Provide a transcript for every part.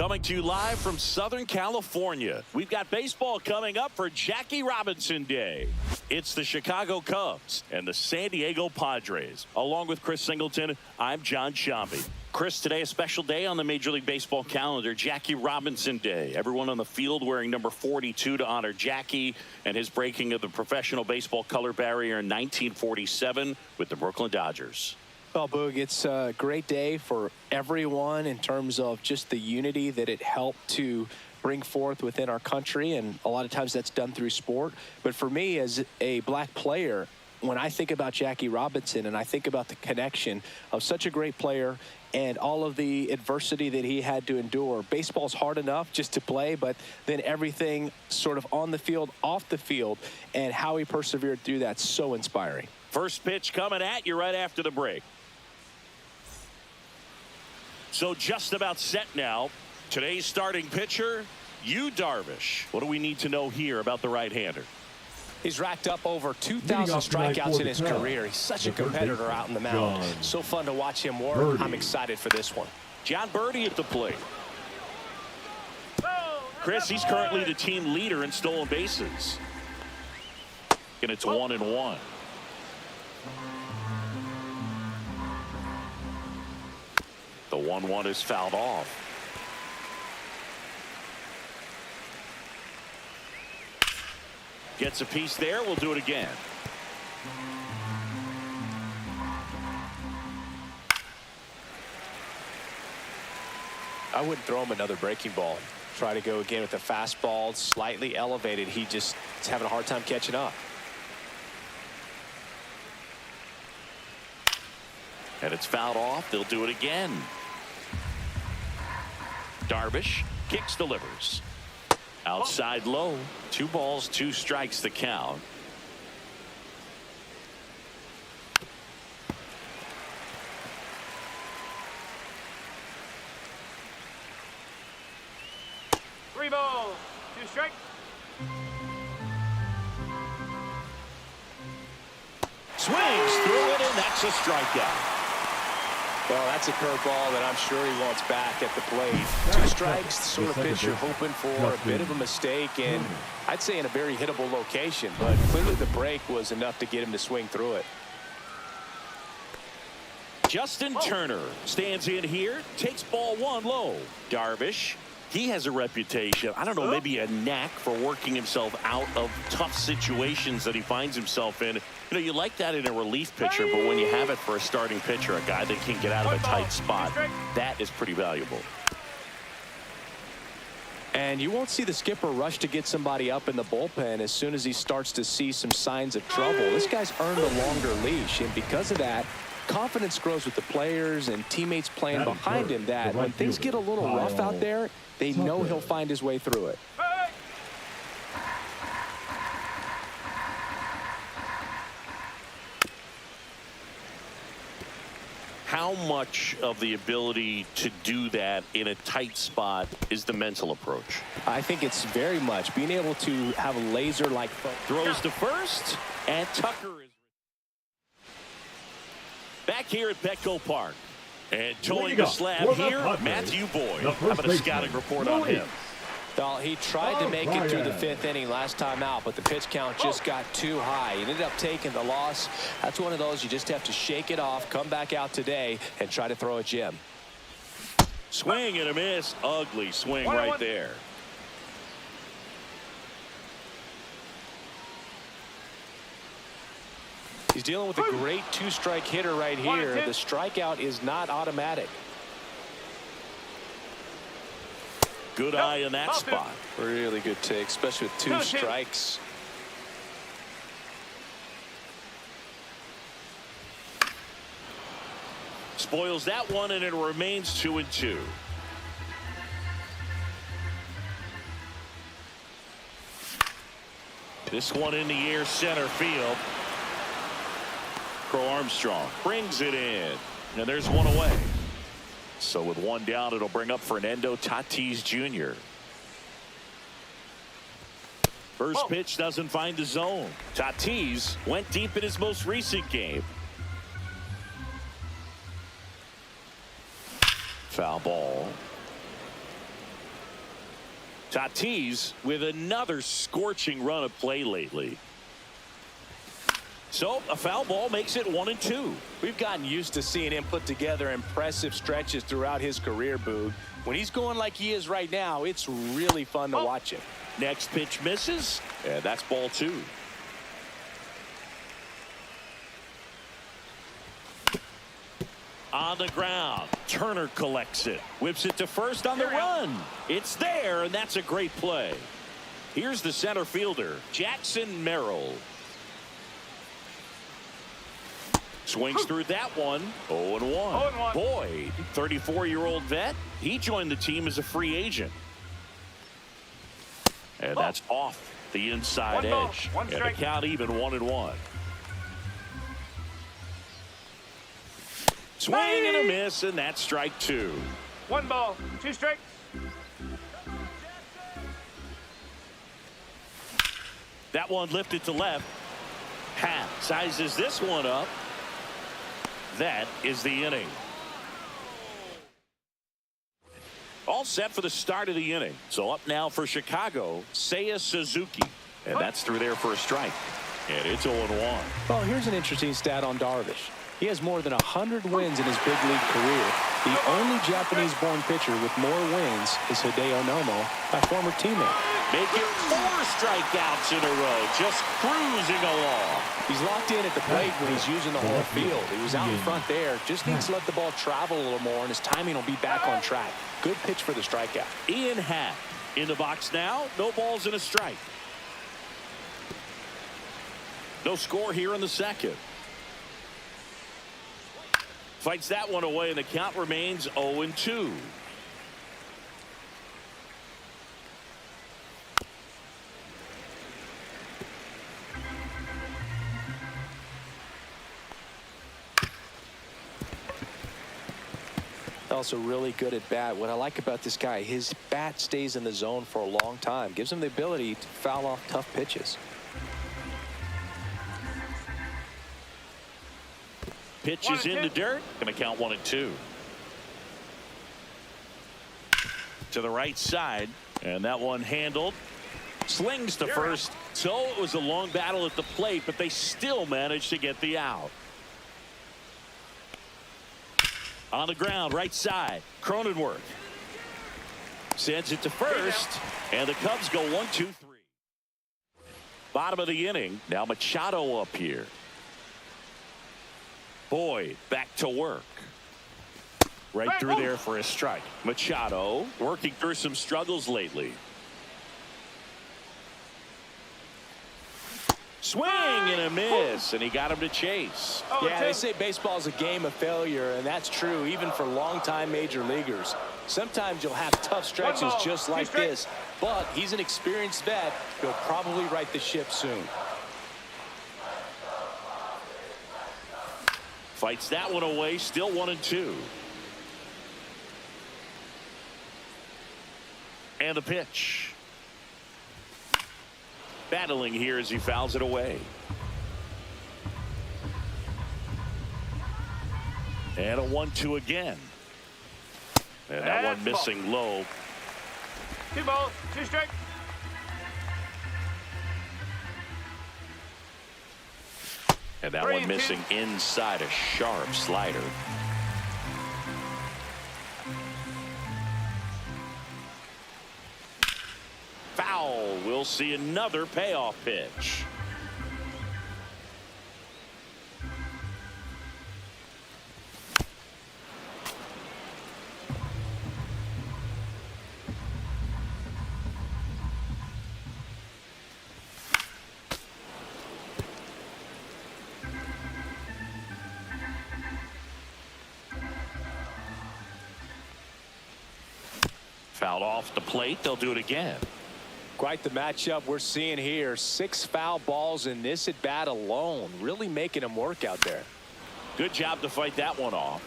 Coming to you live from Southern California. We've got baseball coming up for Jackie Robinson Day. It's the Chicago Cubs and the San Diego Padres. Along with Chris Singleton, I'm John Shambi. Chris, today a special day on the Major League Baseball calendar, Jackie Robinson Day. Everyone on the field wearing number 42 to honor Jackie and his breaking of the professional baseball color barrier in 1947 with the Brooklyn Dodgers. Well, Boog, it's a great day for everyone in terms of just the unity that it helped to bring forth within our country, and a lot of times that's done through sport. But for me, as a black player, when I think about Jackie Robinson and I think about the connection of such a great player and all of the adversity that he had to endure, baseball's hard enough just to play, but then everything sort of on the field, off the field, and how he persevered through that's so inspiring. First pitch coming at you right after the break. So just about set now. Today's starting pitcher, Yu Darvish. What do we need to know here about the right-hander? He's racked up over 2,000 strikeouts in his career. He's such a competitor out in the mound. So fun to watch him work. I'm excited for this one. John Birdie at the plate. Chris, he's currently the team leader in stolen bases. And it's 1-1. The 1-1 is fouled off. Gets a piece there. We'll do it again. I wouldn't throw him another breaking ball. Try to go again with the fastball slightly elevated. He just is having a hard time catching up. And it's fouled off. They'll do it again. Darvish kicks, delivers. Outside low. 2 balls, 2 strikes the count. Three balls, 2 strikes. Swings through it, and that's a strikeout. Well, that's a curveball that I'm sure he wants back at the plate. 2 strikes, the sort of pitch you're hoping for a bit of a mistake, and I'd say in a very hittable location, but clearly the break was enough to get him to swing through it. Justin Turner stands in here, takes ball 1 low. Darvish, he has a reputation, I don't know, maybe a knack for working himself out of tough situations that he finds himself in. You know, you like that in a relief pitcher, but when you have it for a starting pitcher, a guy that can get out of a tight spot, that is pretty valuable. And you won't see the skipper rush to get somebody up in the bullpen as soon as he starts to see some signs of trouble. This guy's earned a longer leash, and because of that, confidence grows with the players and teammates playing behind him, that when things get a little rough out there, they know he'll find his way through it. How much of the ability to do that in a tight spot is the mental approach? I think it's very much being able to have a laser-like focus. Throws to first, and Tucker is back here at Petco Park. And towing the slab here, Matthew Boyd. How about a scouting report on him? Well, he tried to make it through the 5th inning last time out, but the pitch count just got too high. He ended up taking the loss. That's one of those you just have to shake it off, come back out today, and try to throw a gem. Swing and a miss. Ugly swing right there. He's dealing with a great 2-strike hitter right here. The strikeout is not automatic. Good eye in that spot. Really good take, especially with 2 strikes. Spoils that one, and it remains 2-2. This one in the air, center field. Crow Armstrong brings it in, and there's one away. So with 1 down, it'll bring up Fernando Tatis Jr. First pitch doesn't find the zone. Tatis went deep in his most recent game. Foul ball. Tatis with another scorching run of play lately. So a foul ball makes it 1-2. We've gotten used to seeing him put together impressive stretches throughout his career, Boog. When he's going like he is right now, it's really fun to watch him. Next pitch misses, and that's ball 2. On the ground, Turner collects it, whips it to first on the run. It's there, and that's a great play. Here's the center fielder, Jackson Merrill. Swings through that one. 0-1. Boyd, 34-year-old vet. He joined the team as a free agent. And that's off the inside edge. And the count even 1-1. Swing and a miss, and that's strike 2. 1 ball, 2 strikes. That one lifted to left. Happ sizes this one up. That is the inning. All set for the start of the inning. So up now for Chicago, Seiya Suzuki. And that's through there for a strike. And it's 0-1. Well, here's an interesting stat on Darvish. He has more than 100 wins in his big league career. The only Japanese-born pitcher with more wins is Hideo Nomo, my former teammate. Making 4 strikeouts in a row, just cruising along. He's locked in at the plate when he's using the whole field. He was out in front there, just needs to let the ball travel a little more, and his timing will be back on track. Good pitch for the strikeout. Ian Happ in the box now, no balls and a strike. No score here in the second. Fights that one away, and the count remains 0-2. Also really good at bat. What I like about this guy, his bat stays in the zone for a long time. Gives him the ability to foul off tough pitches. Pitch is in the dirt. Going to count 1-2. To the right side. And that one handled. Slings to first. So it was a long battle at the plate, but they still managed to get the out. On the ground, right side. Cronenworth sends it to first. And the Cubs go 1-2-3. Bottom of the inning. Now Machado up here. Boyd back to work. Right through there for a strike. Machado working through some struggles lately. Swing and a miss, and he got him to chase. Yeah, they say baseball is a game of failure, and that's true even for longtime major leaguers. Sometimes you'll have tough stretches just like this, but he's an experienced vet. He'll probably right the ship soon. Fights that one away, still 1-2. And the pitch. Battling here as he fouls it away. And a 1-2 again. And that one missing low. 2 balls, 2 strikes. And that one missing inside a sharp slider. Foul. We'll see another payoff pitch. Fouled off the plate. They'll do it again. Quite the matchup we're seeing here. 6 foul balls in this at bat alone. Really making him work out there. Good job to fight that one off.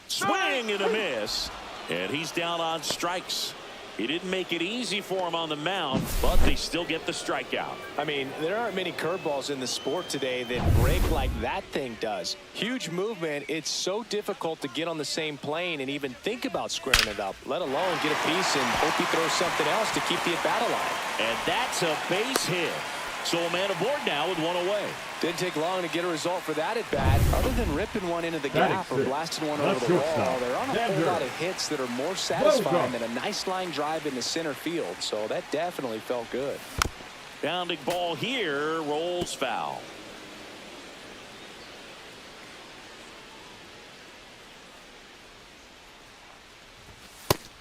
Swing and a miss. And he's down on strikes. He didn't make it easy for him on the mound, but they still get the strikeout. I mean, there aren't many curveballs in the sport today that break like that thing does. Huge movement. It's so difficult to get on the same plane and even think about squaring it up, let alone get a piece and hope he throws something else to keep the at-bat alive. And that's a base hit. So a man aboard now with one away. Didn't take long to get a result for that at-bat. Other than ripping one into the gap or blasting one over the wall, there aren't a whole lot of hits that are more satisfying than a nice line drive into center field. So that definitely felt good. Bounding ball here, rolls foul.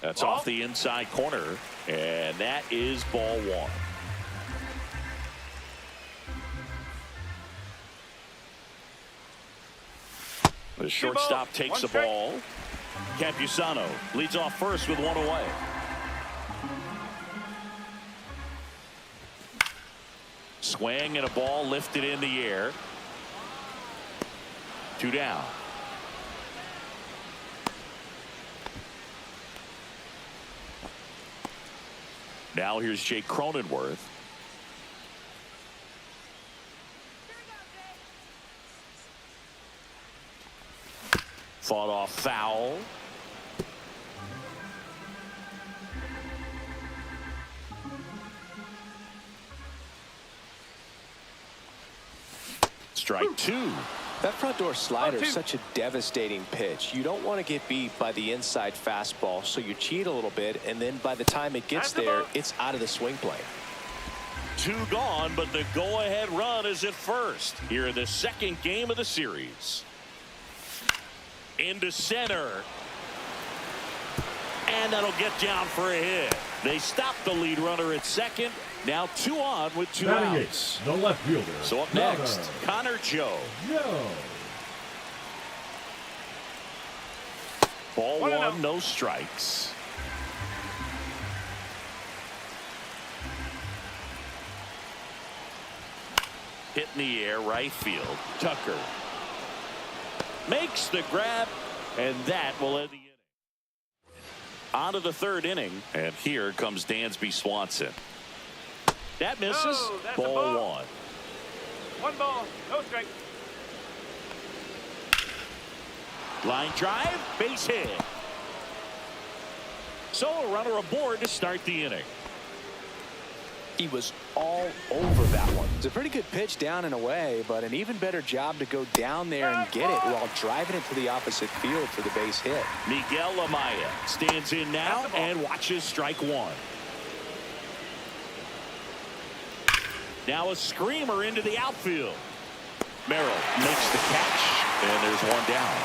That's off the inside corner, and that is ball one. The shortstop takes the ball. Campusano leads off first with one away. Swing and a ball lifted in the air. Two down. Now here's Jake Cronenworth. Fought off foul. Strike two. That front door slider is such a devastating pitch. You don't want to get beat by the inside fastball, so you cheat a little bit, and then by the time it gets there, it's out of the swing plane. Two gone, but the go-ahead run is at first here in the second game of the series. Into center. And that'll get down for a hit. They stop the lead runner at second. Now two on with two outs. The left fielder. So up next, Connor Joe. Ball one, no strikes. Hit in the air, right field. Tucker makes the grab, and that will end the inning. On to the third inning, and here comes Dansby Swanson. That misses. Ball one. One ball, no strike. Line drive, base hit. So a runner aboard to start the inning. He was all over that one. It's a pretty good pitch down and away, but an even better job to go down there and get it while driving it to the opposite field for the base hit. Miguel Amaya stands in now and watches strike one. Now a screamer into the outfield. Merrill makes the catch, and there's one down.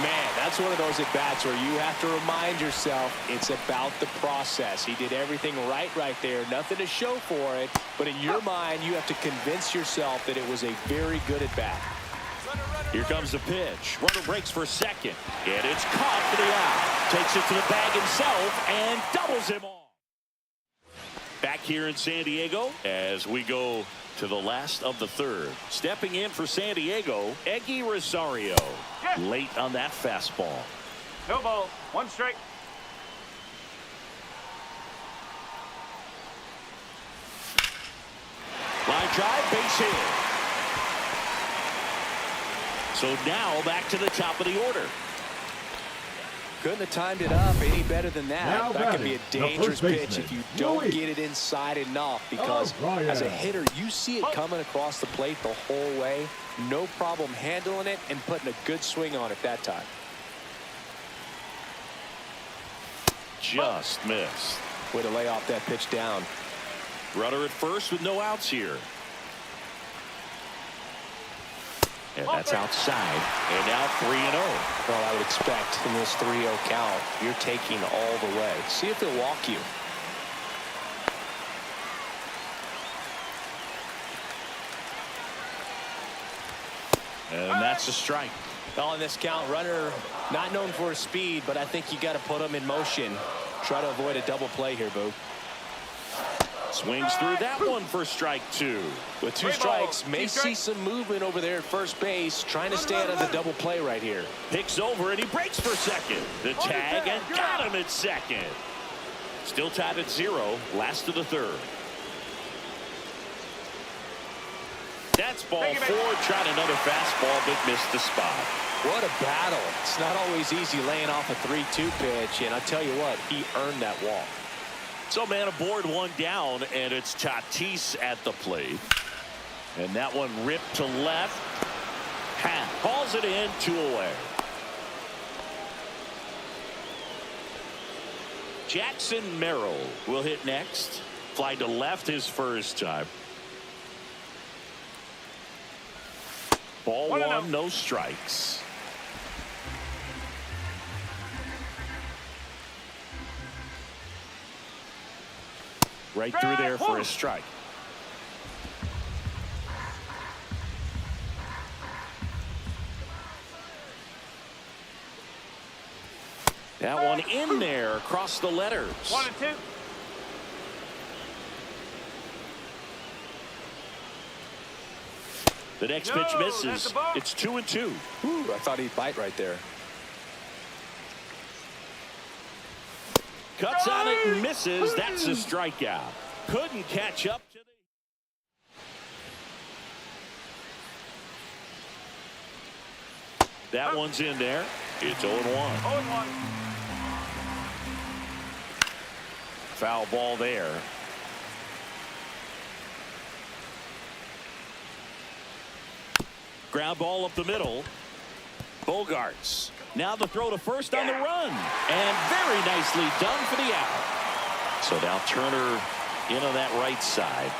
Man, that's one of those at-bats where you have to remind yourself it's about the process. He did everything right there. Nothing to show for it. But in your mind, you have to convince yourself that it was a very good at-bat. Here comes the pitch. Runner breaks for second. And it's caught for the out. Takes it to the bag himself and doubles him off. Back here in San Diego as we go to the last of the third. Stepping in for San Diego, Eggy Rosario. Late on that fastball. No ball, one strike. Line drive, base hit. So now back to the top of the order. Couldn't have timed it up any better than that. That could be a dangerous pitch if you don't get it inside enough, because as a hitter, you see it coming across the plate the whole way. No problem handling it and putting a good swing on it that time. Just missed. Way to lay off that pitch down. Runner at first with no outs here. And that's outside. And now 3-0. Well, I would expect in this 3-0 count, you're taking all the way. See if they'll walk you. And that's a strike. On this count, runner not known for his speed, but I think you got to put him in motion. Try to avoid a double play here, Boo. Swings through that one for strike two. With two strikes, may see some movement over there at first base, trying to stay out of the double play right here. Picks over and he breaks for second. The tag and got him at second. Still tied at 0. Last of the third. That's ball 4. Tried another fastball, but missed the spot. What a battle. It's not always easy laying off a 3-2 pitch, and I tell you what, he earned that walk. So man aboard, 1 down, and it's Tatis at the plate. And that one ripped to left. Calls it in, 2 away. Jackson Merrill will hit next. Fly to left his first time. Ball 1, no strikes. Right through there for a strike. That one in there across the letters. 1 and 2. The next pitch misses. It's 2 and 2. Ooh, I thought he'd bite right there. Cuts on it and misses. That's a strikeout. Couldn't catch up to the. That one's in there. It's 0-1. 0-1. Foul ball there. Ground ball up the middle. Bogaerts. Now the throw to first on the run. And very nicely done for the out. So now Turner in on that right side.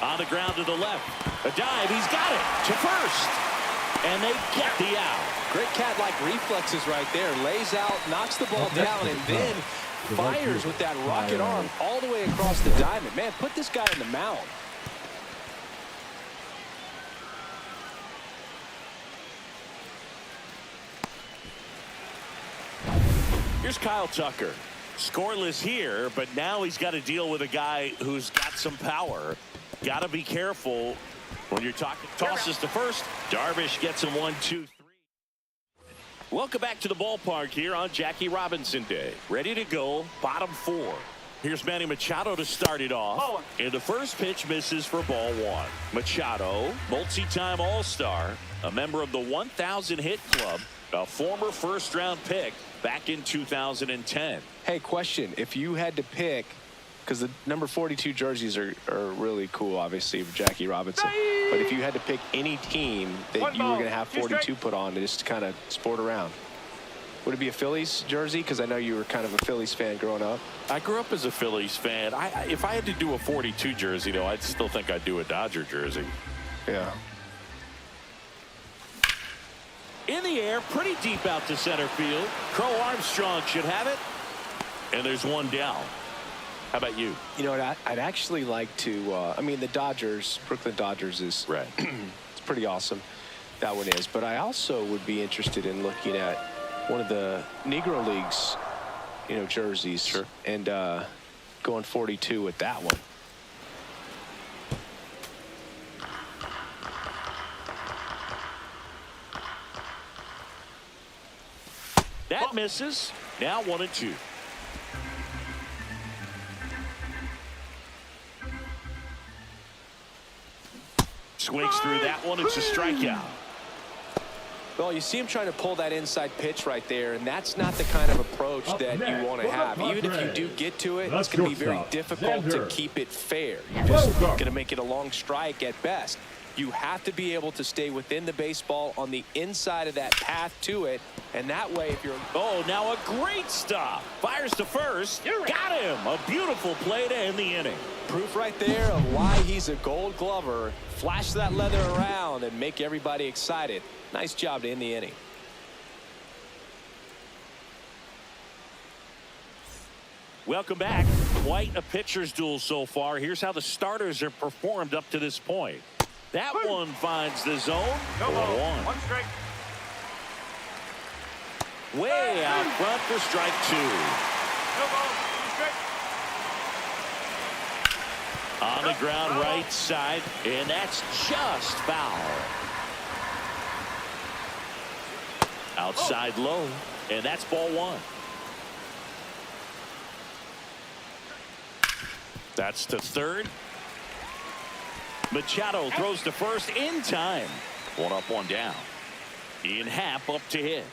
On the ground to the left. A dive. He's got it to first. And they get the out. Great cat-like reflexes right there. Lays out, knocks the ball down, and then fires with that rocket arm all the way across the diamond. Man, put this guy in the mound. Here's Kyle Tucker. Scoreless here, but now he's got to deal with a guy who's got some power. Got to be careful when you're talking. Tosses to first. Darvish gets him 1-2-3. Welcome back to the ballpark here on Jackie Robinson Day. Ready to go. Bottom 4. Here's Manny Machado to start it off. And the first pitch misses for ball 1. Machado, multi-time All-Star, a member of the 1,000 hit club, a former first-round pick back in 2010. Hey, question. If you had to pick, because the number 42 jerseys are really cool, obviously, for Jackie Robinson. But if you had to pick any team that you were going to have 42 put on to just kind of sport around, would it be a Phillies jersey? Because I know you were kind of a Phillies fan growing up. I grew up as a Phillies fan. If I had to do a 42 jersey, though, I'd still think I'd do a Dodger jersey. Yeah. In the air, pretty deep out to center field. Crow Armstrong should have it. And there's 1 down. How about you? You know what? I'd actually like to. I mean, the Dodgers, Brooklyn Dodgers is right. It's pretty awesome. That one is. But I also would be interested in looking at one of the Negro Leagues, jerseys. Sure. And going 42 with that one. That misses. Now 1 and 2. Swings through that one. It's a strikeout. Well, you see him trying to pull that inside pitch right there, and that's not the kind of approach that you want to have. Even if you do get to it, it's going to be very difficult to keep it fair. You're just going to make it a long strike at best. You have to be able to stay within the baseball on the inside of that path to it, and that way, if you're... Oh, now a great stop. Fires to first. Got him. A beautiful play to end the inning. Proof right there of why he's a Gold Glover. Flash that leather around and make everybody excited. Nice job to end the inning. Welcome back. Quite a pitcher's duel so far. Here's how the starters have performed up to this point. That one finds the zone. No ball. 1. 1 strike. Way out front for strike 2. No ball. 2 strike. On the ground right side, and that's just foul. Outside low, and that's ball 1. That's to third. Machado throws to first in time. One up, one down. Ian Happ up to hit.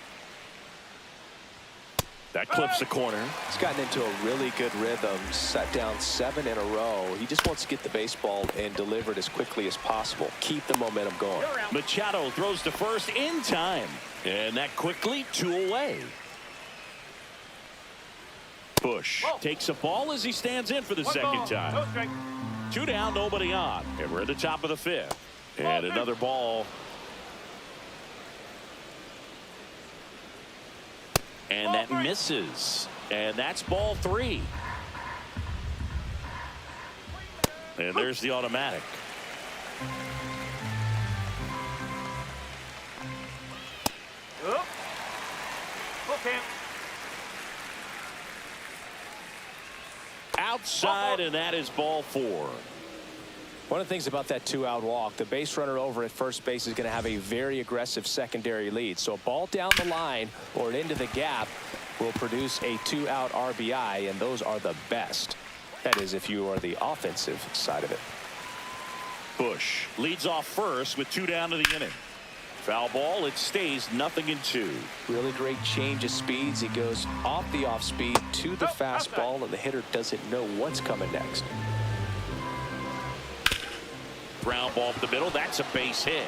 That clips the corner. He's gotten into a really good rhythm, set down 7 in a row. He just wants to get the baseball and deliver it as quickly as possible. Keep the momentum going. Machado throws to first in time. And that quickly 2 away. Bush takes a ball as he stands in for the second time. 2 down, nobody on. And we're at the top of the 5th. And another ball. And that misses. And that's ball 3. And there's the automatic. Outside, and that is ball 4. One of the things about that 2-out walk, the base runner over at first base is going to have a very aggressive secondary lead. So a ball down the line or into the gap will produce a 2-out RBI, and those are the best. That is, if you are the offensive side of it. Bush leads off first with 2 down to the inning. Foul ball. It stays 0-2. Really great change of speeds. He goes off the off speed to the fastball, and the hitter doesn't know what's coming next. Ground ball up the middle. That's a base hit.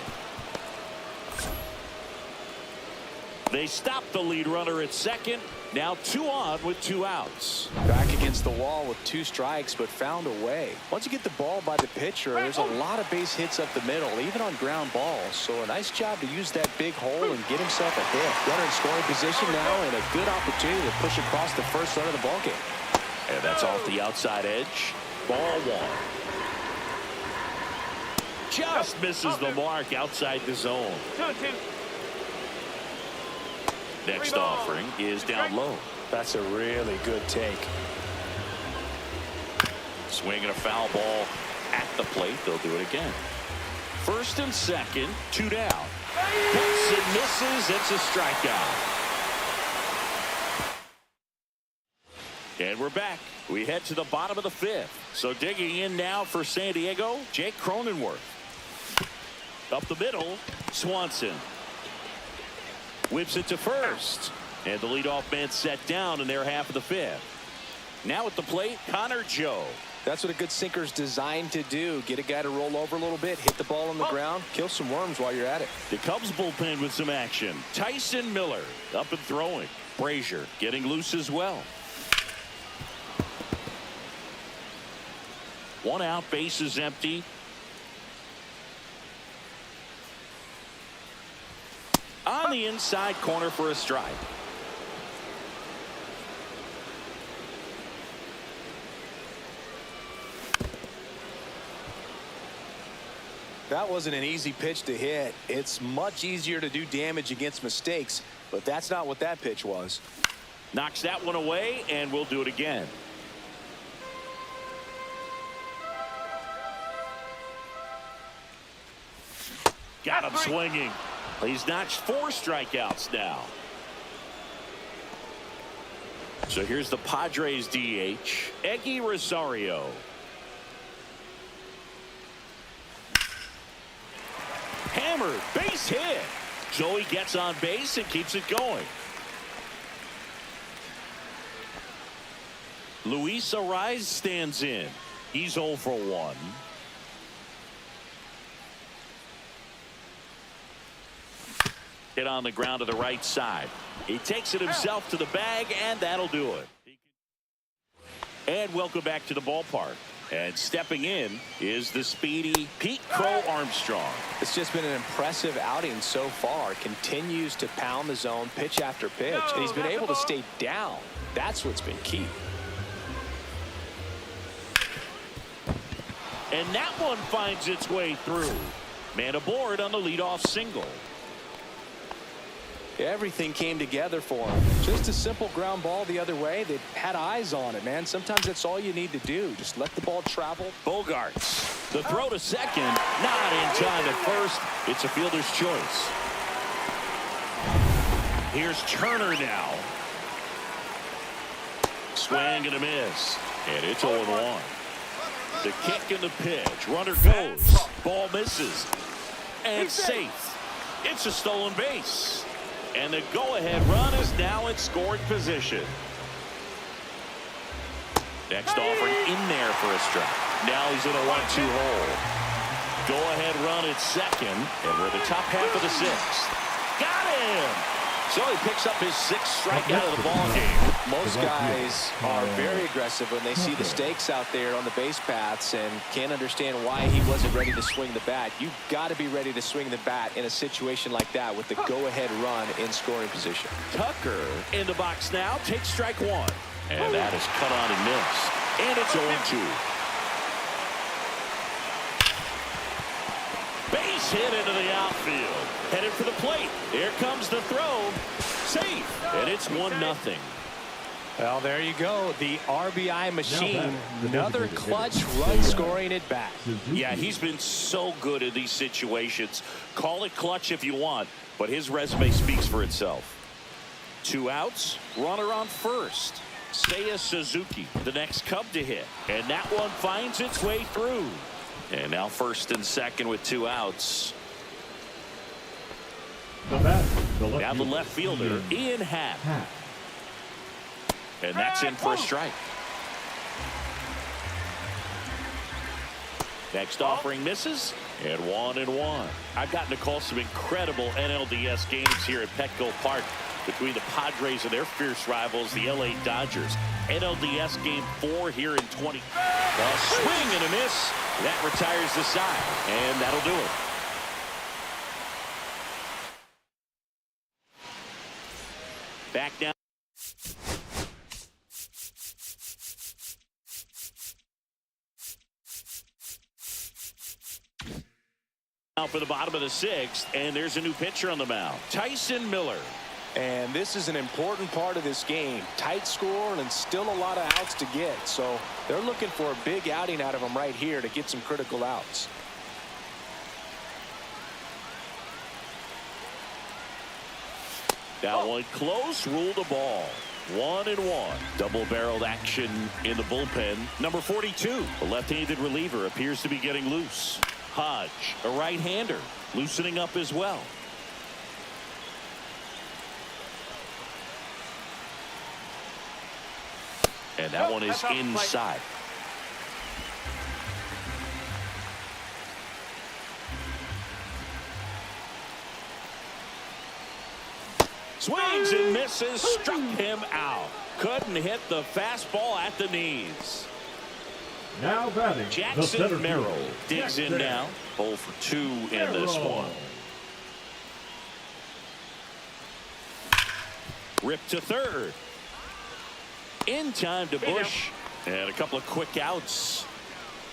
They stop the lead runner at second. Now 2 on with 2 outs. Back against the wall with 2 strikes, but found a way. Once you get the ball by the pitcher, there's a lot of base hits up the middle, even on ground balls. So a nice job to use that big hole and get himself a hit. Runner in scoring position now, and a good opportunity to push across the first run of the ballgame. And that's off the outside edge. Ball 1. Just misses the mark outside the zone. 2-2. Next offering is down low. That's a really good take. Swinging a foul ball at the plate. They'll do it again. First and second, 2 down. Hits and misses. It's a strikeout. And we're back. We head to the bottom of the 5th. So digging in now for San Diego, Jake Cronenworth. Up the middle, Swanson. Whips it to first. And the leadoff man set down in their half of the 5th. Now at the plate, Connor Joe. That's what a good sinker's designed to do. Get a guy to roll over a little bit, hit the ball on the ground, kill some worms while you're at it. The Cubs bullpen with some action. Tyson Miller up and throwing. Brazier getting loose as well. 1 out, base is empty. On the inside corner for a strike. That wasn't an easy pitch to hit. It's much easier to do damage against mistakes, but that's not what that pitch was. Knocks that one away, and we'll do it again. Got him swinging. He's notched 4 strikeouts now. So here's the Padres DH, Eggy Rosario. Hammered, base hit. Joey gets on base and keeps it going. Luis Ariz stands in. He's 0 for 1. Hit on the ground to the right side. He takes it himself to the bag, and that'll do it. And welcome back to the ballpark. And stepping in is the speedy Pete Crow Armstrong. It's just been an impressive outing so far. Continues to pound the zone pitch after pitch, and he's been able to stay down. That's what's been key. And that one finds its way through. Man aboard on the leadoff single. Everything came together for him. Just a simple ground ball the other way. They had eyes on it, man. Sometimes that's all you need to do. Just let the ball travel. Bogaerts. The throw to second. Not in time at first. It's a fielder's choice. Here's Turner now. Swing and a miss. And it's 0-1. The kick and the pitch. Runner goes. Ball misses. And safe. It's a stolen base. And the go-ahead run is now in scoring position. Next offering in there for a strike. Now he's in a 1-2 hole. Go-ahead run at second. And we're the top half of the sixth. Got him! So he picks up his sixth strikeout of the ball game. Most guys are very aggressive when they see the stakes out there on the base paths and can't understand why he wasn't ready to swing the bat. You've got to be ready to swing the bat in a situation like that with the go-ahead run in scoring position. Tucker in the box now. Takes strike one. And that is cut on and missed. And it's 0-2. Base hit into the outfield. Headed for the plate. Here comes the throw. Safe. And it's 1-0. Well, there you go. The RBI machine. Another clutch run scoring at bat. Yeah, he's been so good in these situations. Call it clutch if you want, but his resume speaks for itself. 2 outs. Runner on first. Seiya Suzuki, the next Cub to hit. And that one finds its way through. And now first and second with 2 outs. Now the left fielder, Ian Happ. And that's in for a strike. Next offering misses. And 1-1. I've gotten to call some incredible NLDS games here at Petco Park between the Padres and their fierce rivals, the LA Dodgers. NLDS game 4 here in 20. A swing and a miss. That retires the side. And that'll do it. Back down. Now for the bottom of the 6th, and there's a new pitcher on the mound, Tyson Miller. And this is an important part of this game. Tight score and still a lot of outs to get. So they're looking for a big outing out of him right here to get some critical outs. That one close, ruled a ball. 1-1. Double-barreled action in the bullpen. Number 42, the left-handed reliever, appears to be getting loose. Hodge, a right-hander, loosening up as well. And that one is inside. Swings and misses, struck him out. Couldn't hit the fastball at the knees. Now batting, Jackson Merrill digs in now. 0 for 2 in this one. Ripped to third. In time to Bush. And a couple of quick outs.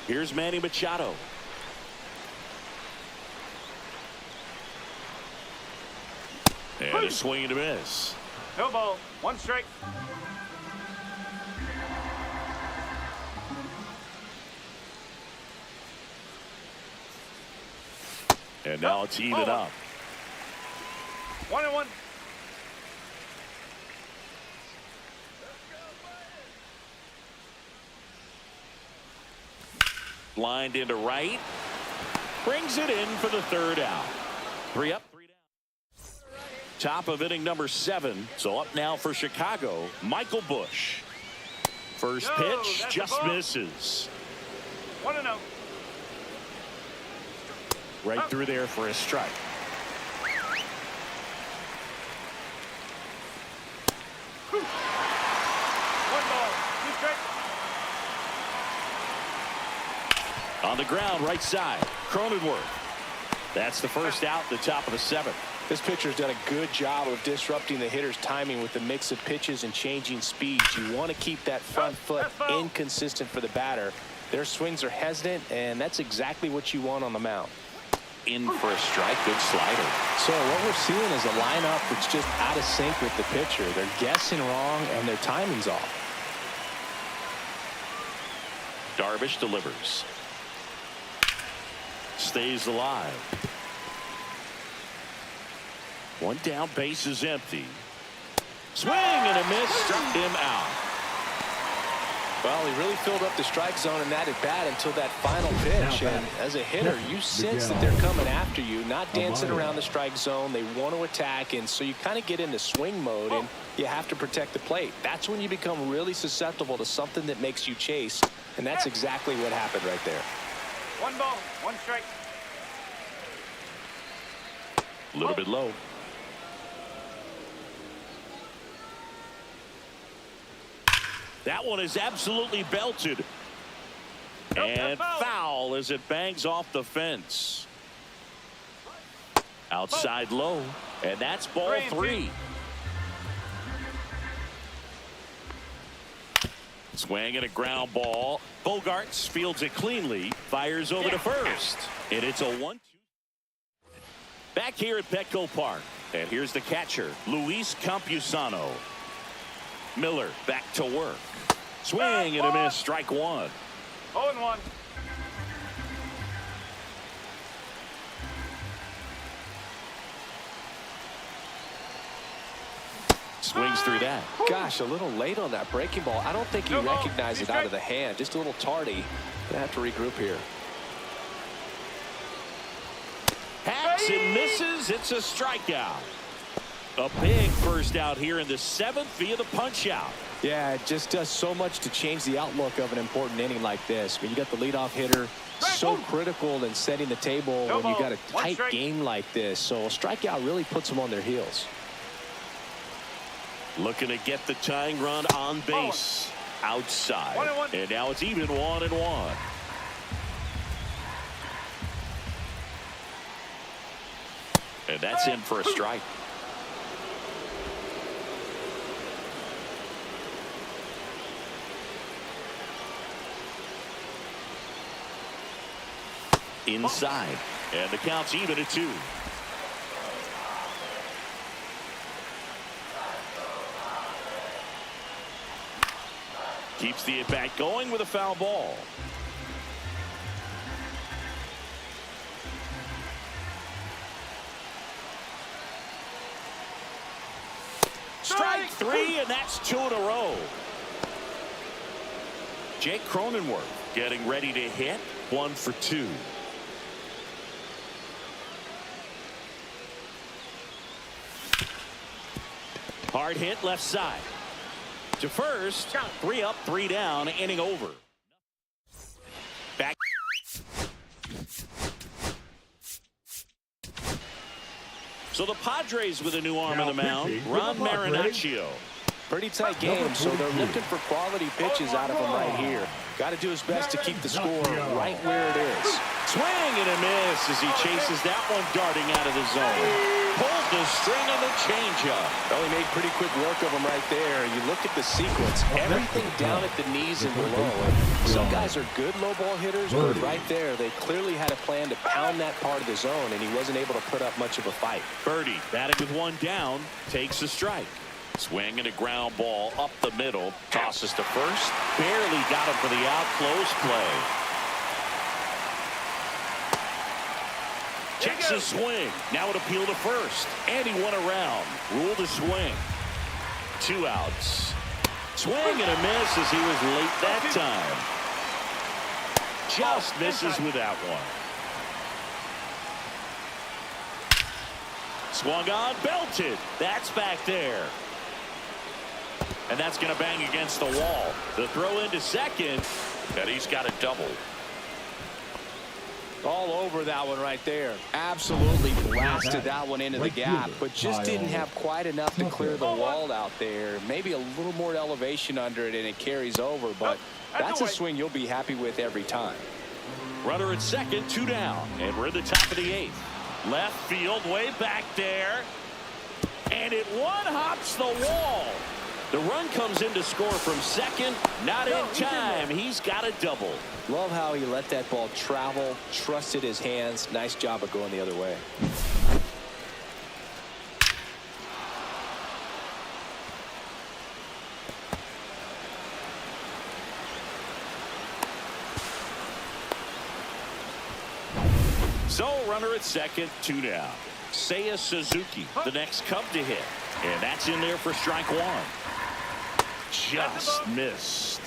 Here's Manny Machado. And a swing and a miss. No ball. 1 strike. And now it's even up. 1-1. Lined into right. Brings it in for the 3rd out. 3 up, 3 down. Top of inning number 7. So up now for Chicago, Michael Bush. First pitch just misses. 1-0. Right through there for a strike. One ball. 2 strikes. On the ground, right side. Cronenworth. That's the first out, the top of the 7th. This pitcher's done a good job of disrupting the hitter's timing with the mix of pitches and changing speeds. You want to keep that front foot inconsistent for the batter. Their swings are hesitant, and that's exactly what you want on the mound. In for a strike. Good slider. So what we're seeing is a lineup that's just out of sync with the pitcher. They're guessing wrong, and their timing's off. Darvish delivers. Stays alive. 1 down, base is empty. Swing and a miss, struck him out. Well, he really filled up the strike zone in that at bat until that final pitch. And as a hitter, you sense that they're coming after you, not dancing around the strike zone. They want to attack, and so you kind of get into swing mode, and you have to protect the plate. That's when you become really susceptible to something that makes you chase, and that's exactly what happened right there. 1 ball, 1 strike. A little bit low. That one is absolutely belted. And foul as it bangs off the fence. Outside low. And that's ball 3. Swing and a ground ball. Bogaerts fields it cleanly. Fires over to first. And it's a 1-2. Back here at Petco Park. And here's the catcher, Luis Campusano. Miller back to work. Swing and a miss. Strike 1. 0-1. Swings through that. Gosh, a little late on that breaking ball. I don't think he recognized it out of the hand. Just a little tardy. Gonna have to regroup here. Hacks and misses. It's a strikeout. A big first out here in the 7th via the punch out. Yeah, it just does so much to change the outlook of an important inning like this. When you got the leadoff hitter, so critical in setting the table when you got a tight game like this. So a strikeout really puts them on their heels. Looking to get the tying run on base. Outside. 1-1. And now it's even 1-1. And that's in for a strike. Inside. And the count's even at 2. Keeps the at-bat going with a foul ball. Strike 3, and that's 2 in a row. Jake Cronenworth getting ready to hit. 1 for 2. Hard hit left side. To first. 3 up, 3 down. Inning over. Back. So the Padres with a new arm on the mound. Ron Marinaccio. Pretty tight game, so they're looking for quality pitches out of him right here. Got to do his best to keep the score right where it is. Swing and a miss as he chases that one darting out of the zone. Pulls the string on the changeup. Well, he made pretty quick work of him right there. You look at the sequence, everything down at the knees and below. Some guys are good low ball hitters, but right there, they clearly had a plan to pound that part of the zone, and he wasn't able to put up much of a fight. Birdie batting with 1 down, takes a strike. Swing and a ground ball up the middle. Tosses to first. Barely got him for the out. Close play. Checks his swing. Now an appeal to first. And he went around. Ruled a swing. 2 outs. Swing and a miss as he was late that time. Just misses with that one. Swung on, belted. That's back there. And that's going to bang against the wall. The throw into second, and he's got a double. All over that one right there. Absolutely blasted that one into the gap, but just didn't have quite enough to clear the wall out there. Maybe a little more elevation under it, and it carries over, but that's a swing you'll be happy with every time. Runner at second, 2 down, and we're at the top of the 8th. Left field, way back there, and it one-hops the wall. The run comes in to score from second. Not in time. He's got a double. Love how he let that ball travel, trusted his hands. Nice job of going the other way. So runner at second, 2 down. Seiya Suzuki, the next Cub to hit. And that's in there for strike 1. Just missed.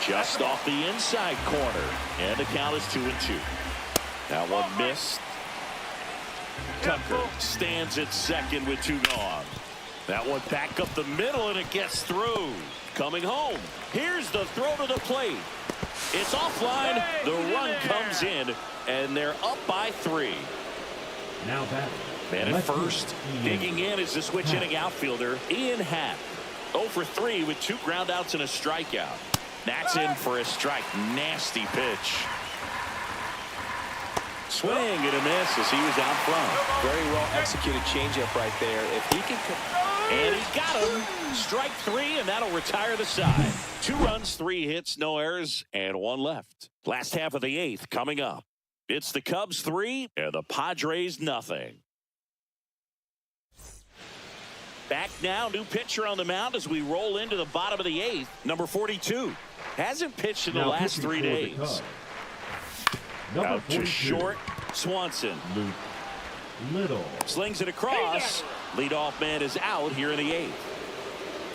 Just off the inside corner. And the count is 2-2. That one missed. Tucker stands at second with 2 gone. That one back up the middle, and it gets through. Coming home. Here's the throw to the plate. It's offline. The run comes in, and they're up by 3. Now batting. Man at first. Digging in is the switch hitting outfielder, Ian Happ. 0 for 3 with 2 groundouts and a strikeout. That's in for a strike. Nasty pitch. Swing and a miss as he was out front. Very well executed changeup right there. If he can. And he got him. Strike 3, and that'll retire the side. 2 runs, 3 hits, no errors, and 1 left. Last half of the 8th coming up. It's the Cubs 3 and the Padres nothing. Back now, new pitcher on the mound as we roll into the bottom of the 8th. Number 42. Hasn't pitched in the last 3 days. Out to short. Swanson. Little. Slings it across. Leadoff man is out here in the 8th.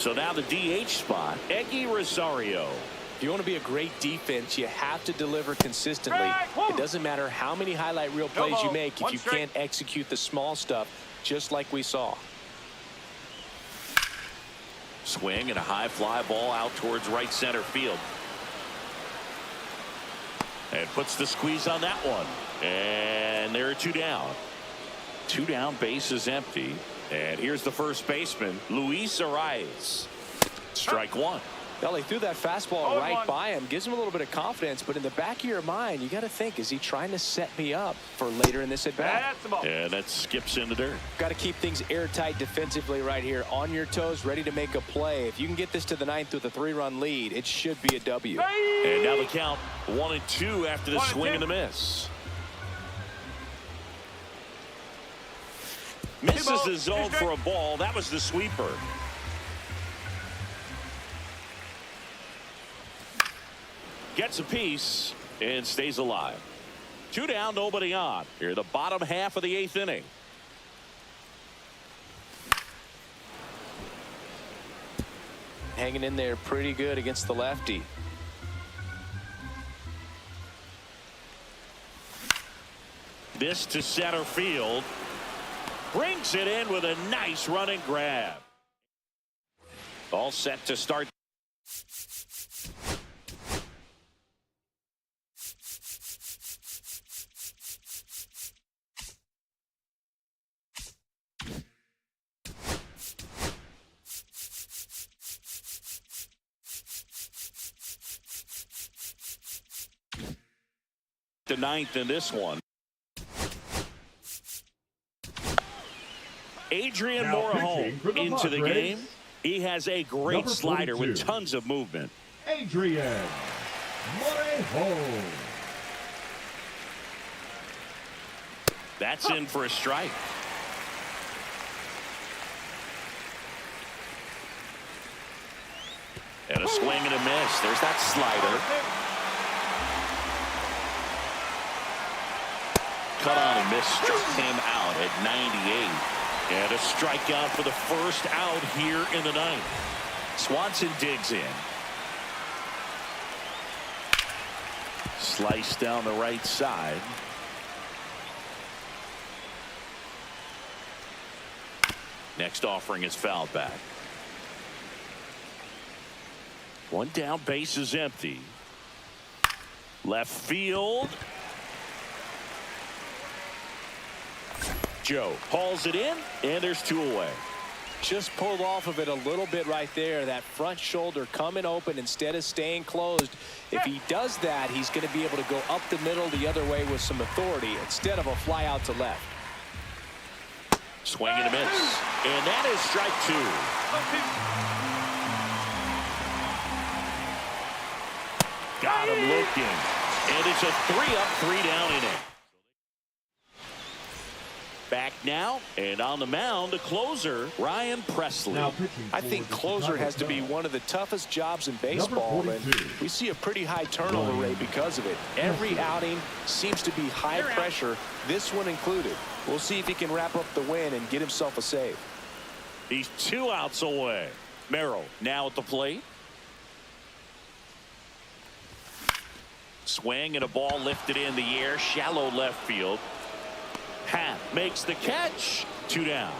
So now the DH spot, Eggy Rosario. If you want to be a great defense, you have to deliver consistently. It doesn't matter how many highlight reel plays you make if you can't execute the small stuff, just like we saw. Swing and a high fly ball out towards right center field. And puts the squeeze on that one. And there are 2 down. 2 down, base is empty. And here's the first baseman, Luis Arias. Strike 1. Well, he threw that fastball right by him. Gives him a little bit of confidence. But in the back of your mind, you got to think, is he trying to set me up for later in this at-bat? And that skips in the dirt. Got to keep things airtight defensively right here. On your toes, ready to make a play. If you can get this to the 9th with a 3-run lead, it should be a W. And now the count 1-2 after the swing and the miss. Misses the zone for a ball. That was the sweeper. Gets a piece and stays alive. 2 down, nobody on. Here, the bottom half of the 8th inning. Hanging in there pretty good against the lefty. This to center field. Brings it in with a nice running grab. All set to start. The 9th in this one. Adrian Morejon into the game. He has a great slider with tons of movement. Adrian Morejon. That's in for a strike. And a swing and a miss. There's that slider. Cut on and miss, struck him out at 98. And a strikeout for the first out here in the 9th. Swanson digs in. Slice down the right side. Next offering is fouled back. 1 down, base is empty. Left field. Joe hauls it in, and there's 2 away. Just pulled off of it a little bit right there. That front shoulder coming open instead of staying closed. If he does that, he's going to be able to go up the middle the other way with some authority instead of a fly out to left. Swing and a miss. And that is strike 2. Got him looking. And it's a 3-up, 3-down inning. Back now, and on the mound, the closer, Ryan Presley. I think closer has to be one of the toughest jobs in baseball, and we see a pretty high turnover rate because of it. Every outing seems to be high pressure, this one included. We'll see if he can wrap up the win and get himself a save. He's 2 outs away. Merrill now at the plate. Swing and a ball lifted in the air, shallow left field. Happ makes the catch. 2 down.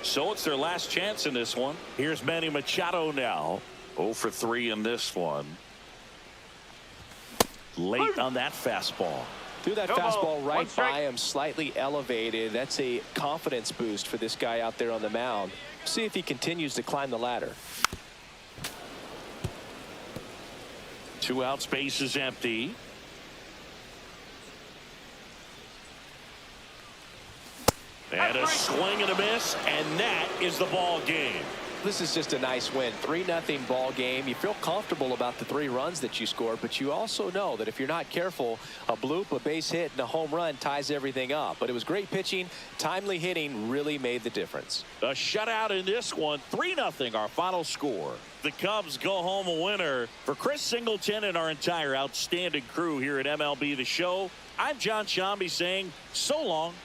So it's their last chance in this one. Here's Manny Machado now. 0 for 3 in this one. Late on that fastball. Threw that fastball right by him, slightly elevated. That's a confidence boost for this guy out there on the mound. See if he continues to climb the ladder. 2 outs, base is empty. And a swing and a miss, and that is the ball game. This is just a nice win. 3-0 ball game. You feel comfortable about the 3 runs that you scored, but you also know that if you're not careful, a bloop, a base hit, and a home run ties everything up. But it was great pitching. Timely hitting really made the difference. A shutout in this one. 3-0 our final score. The Cubs go home a winner. For Chris Singleton and our entire outstanding crew here at MLB The Show, I'm John Shambi saying so long.